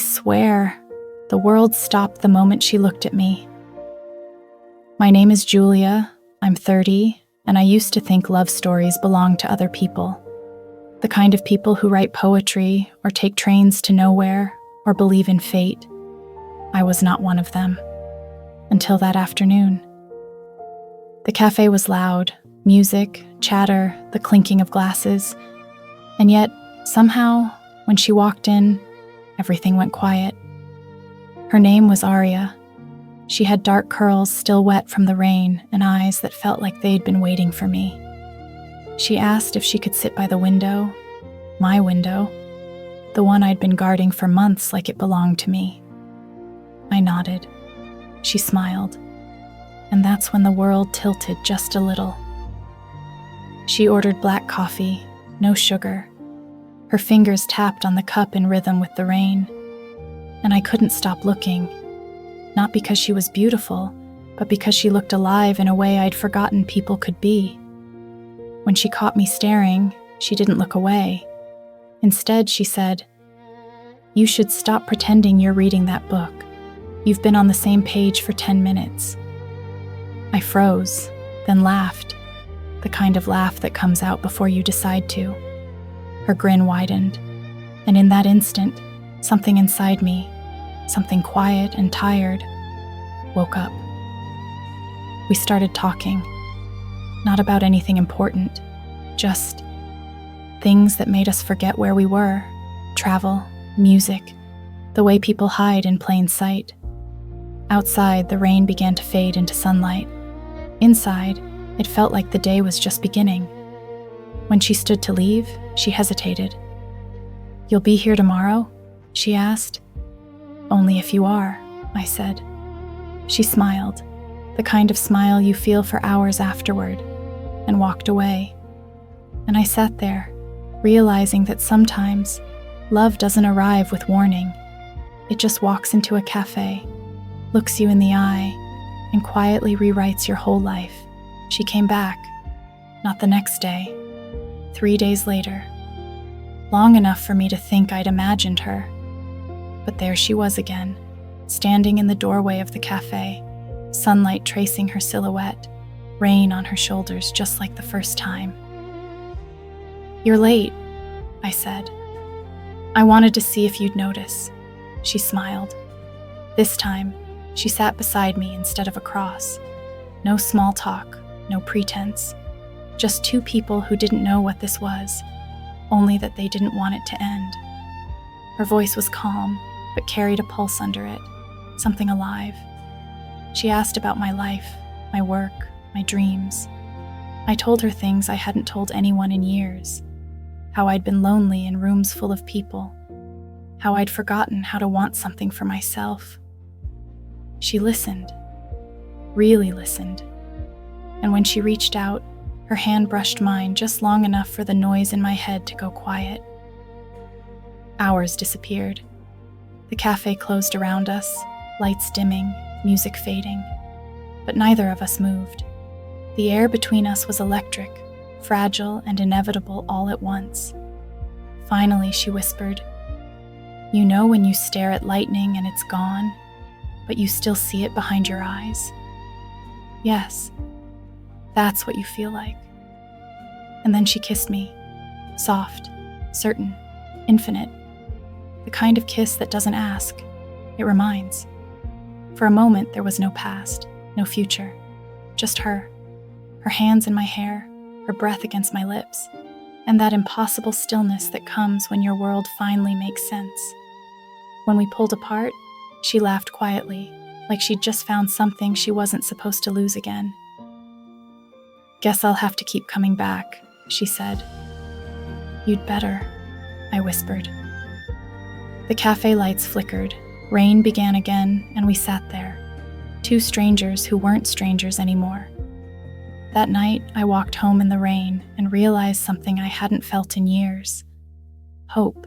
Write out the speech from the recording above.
swear, the world stopped the moment she looked at me. My name is Julia, I'm 30, and I used to think love stories belonged to other people. The kind of people who write poetry or take trains to nowhere or believe in fate. I was not one of them. Until that afternoon. The cafe was loud, music, chatter, the clinking of glasses, and yet, somehow, when she walked in, everything went quiet. Her name was Aria. She had dark curls still wet from the rain and eyes that felt like they'd been waiting for me. She asked if she could sit by the window, my window, the one I'd been guarding for months like it belonged to me. I nodded. She smiled, and that's when the world tilted just a little. She ordered black coffee, no sugar. Her fingers tapped on the cup in rhythm with the rain, and I couldn't stop looking, not because she was beautiful, but because she looked alive in a way I'd forgotten people could be. When she caught me staring, she didn't look away. Instead, she said, "You should stop pretending you're reading that book. You've been on the same page for 10 minutes. I froze, then laughed, the kind of laugh that comes out before you decide to. Her grin widened, and in that instant, something inside me, something quiet and tired, woke up. We started talking, not about anything important, just things that made us forget where we were, travel, music, the way people hide in plain sight. Outside, the rain began to fade into sunlight. Inside, it felt like the day was just beginning. When she stood to leave, she hesitated. "You'll be here tomorrow?" she asked. "Only if you are," I said. She smiled, the kind of smile you feel for hours afterward, and walked away. And I sat there, realizing that sometimes love doesn't arrive with warning. It just walks into a cafe, looks you in the eye, and quietly rewrites your whole life. She came back, not the next day, 3 days later, long enough for me to think I'd imagined her. But there she was again, standing in the doorway of the cafe, sunlight tracing her silhouette, rain on her shoulders just like the first time. "You're late," I said. "I wanted to see if you'd notice." She smiled. This time, she sat beside me instead of across. No small talk, no pretense. Just two people who didn't know what this was, only that they didn't want it to end. Her voice was calm, but carried a pulse under it, something alive. She asked about my life, my work, my dreams. I told her things I hadn't told anyone in years, how I'd been lonely in rooms full of people, how I'd forgotten how to want something for myself. She listened, really listened, and when she reached out, her hand brushed mine just long enough for the noise in my head to go quiet. Hours disappeared. The cafe closed around us, lights dimming, music fading, but neither of us moved. The air between us was electric, fragile and inevitable all at once. Finally, she whispered, "You know when you stare at lightning and it's gone, but you still see it behind your eyes? Yes, that's what you feel like." And then she kissed me, soft, certain, infinite, the kind of kiss that doesn't ask, it reminds. For a moment, there was no past, no future, just her hands in my hair, her breath against my lips, and that impossible stillness that comes when your world finally makes sense. When we pulled apart, she laughed quietly, like she'd just found something she wasn't supposed to lose again. "Guess I'll have to keep coming back," she said. "You'd better," I whispered. The cafe lights flickered, rain began again, and we sat there, two strangers who weren't strangers anymore. That night, I walked home in the rain and realized something I hadn't felt in years: hope.